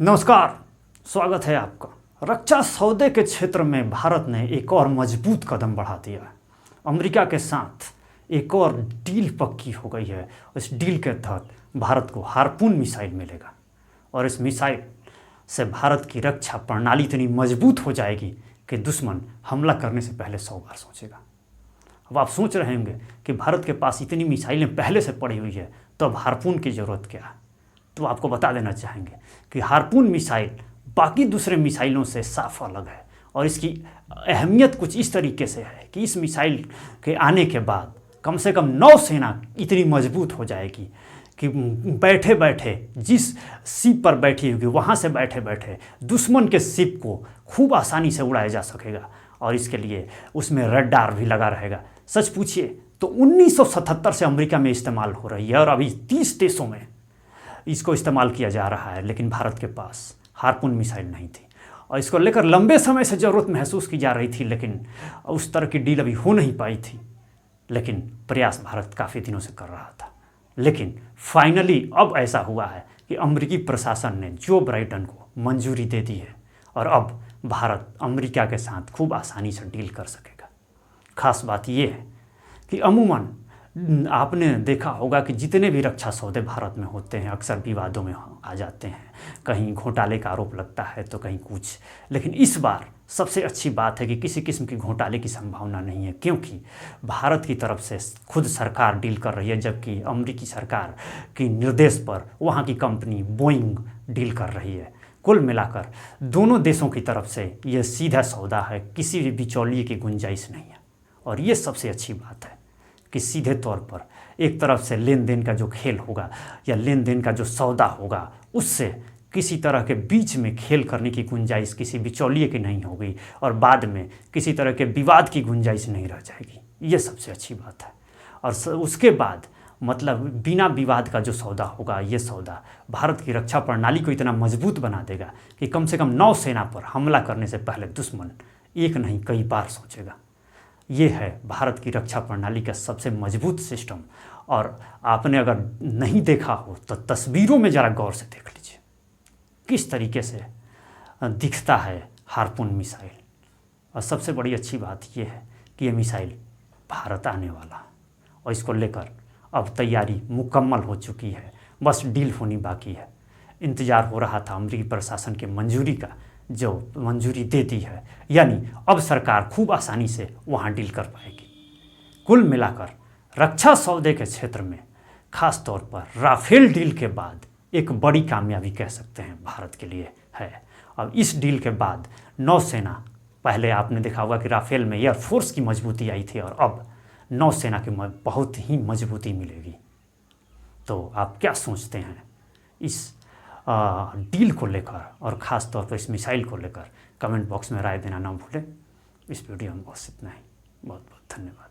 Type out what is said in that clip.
नमस्कार। स्वागत है आपका। रक्षा सौदे के क्षेत्र में भारत ने एक और मजबूत कदम बढ़ा दिया है। अमेरिका के साथ एक और डील पक्की हो गई है। इस डील के तहत भारत को हार्पून मिसाइल मिलेगा और इस मिसाइल से भारत की रक्षा प्रणाली इतनी मजबूत हो जाएगी कि दुश्मन हमला करने से पहले 100 बार सोचेगा। अब आप सोच रहे होंगे कि भारत के पास इतनी मिसाइलें पहले से पड़ी हुई है, तो अब हार्पून की ज़रूरत क्या है? तो आपको बता देना चाहेंगे कि हार्पून मिसाइल बाकी दूसरे मिसाइलों से साफ अलग है और इसकी अहमियत कुछ इस तरीके से है कि इस मिसाइल के आने के बाद कम से कम नौसेना इतनी मजबूत हो जाएगी कि बैठे बैठे जिस शिप पर बैठी होगी वहाँ से बैठे बैठे दुश्मन के शिप को खूब आसानी से उड़ाया जा सकेगा और इसके लिए उसमें रडार भी लगा रहेगा। सच पूछिए तो 1977 से अमेरिका में इस्तेमाल हो रही है और अभी 30 देशों में इसको इस्तेमाल किया जा रहा है, लेकिन भारत के पास हार्पून मिसाइल नहीं थी और इसको लेकर लंबे समय से ज़रूरत महसूस की जा रही थी, लेकिन उस तरह की डील अभी हो नहीं पाई थी। लेकिन प्रयास भारत काफ़ी दिनों से कर रहा था, लेकिन फाइनली अब ऐसा हुआ है कि अमेरिकी प्रशासन ने जो बाइडेन को मंजूरी दे दी है और अब भारत अमेरिका के साथ खूब आसानी से डील कर सकेगा। खास बात यह है कि अमूमन आपने देखा होगा कि जितने भी रक्षा सौदे भारत में होते हैं अक्सर विवादों में आ जाते हैं। कहीं घोटाले का आरोप लगता है तो कहीं कुछ, लेकिन इस बार सबसे अच्छी बात है कि किसी किस्म की घोटाले की संभावना नहीं है, क्योंकि भारत की तरफ से खुद सरकार डील कर रही है, जबकि अमेरिकी सरकार के निर्देश पर वहाँ की कंपनी बोइंग डील कर रही है। कुल मिलाकर दोनों देशों की तरफ से यह सीधा सौदा है, किसी भी बिचौलिए की गुंजाइश नहीं है। और ये सबसे अच्छी बात है कि सीधे तौर पर एक तरफ से लेन देन का जो खेल होगा या लेन देन का जो सौदा होगा उससे किसी तरह के बीच में खेल करने की गुंजाइश किसी बिचौलिए की नहीं होगी और बाद में किसी तरह के विवाद की गुंजाइश नहीं रह जाएगी। ये सबसे अच्छी बात है। और उसके बाद मतलब बिना विवाद का जो सौदा होगा, ये सौदा भारत की रक्षा प्रणाली को इतना मजबूत बना देगा कि कम से कम नौसेना पर हमला करने से पहले दुश्मन एक नहीं कई बार सोचेगा। ये है भारत की रक्षा प्रणाली का सबसे मजबूत सिस्टम। और आपने अगर नहीं देखा हो तो तस्वीरों में ज़रा गौर से देख लीजिए किस तरीके से दिखता है हार्पून मिसाइल। और सबसे बड़ी अच्छी बात यह है कि ये मिसाइल भारत आने वाला है और इसको लेकर अब तैयारी मुकम्मल हो चुकी है, बस डील होनी बाकी है। इंतज़ार हो रहा था अमेरिकी प्रशासन के मंजूरी का, जो मंजूरी दे दी है, यानी अब सरकार खूब आसानी से वहाँ डील कर पाएगी। कुल मिलाकर रक्षा सौदे के क्षेत्र में खास तौर पर राफेल डील के बाद एक बड़ी कामयाबी कह सकते हैं भारत के लिए है। अब इस डील के बाद नौसेना, पहले आपने देखा होगा कि राफेल में एयरफोर्स की मजबूती आई थी और अब नौसेना की बहुत ही मजबूती मिलेगी। तो आप क्या सोचते हैं इस डील को लेकर और ख़ास तौर पर इस मिसाइल को लेकर? कमेंट बॉक्स में राय देना ना भूलें। इस वीडियो में बस इतना ही। बहुत बहुत धन्यवाद।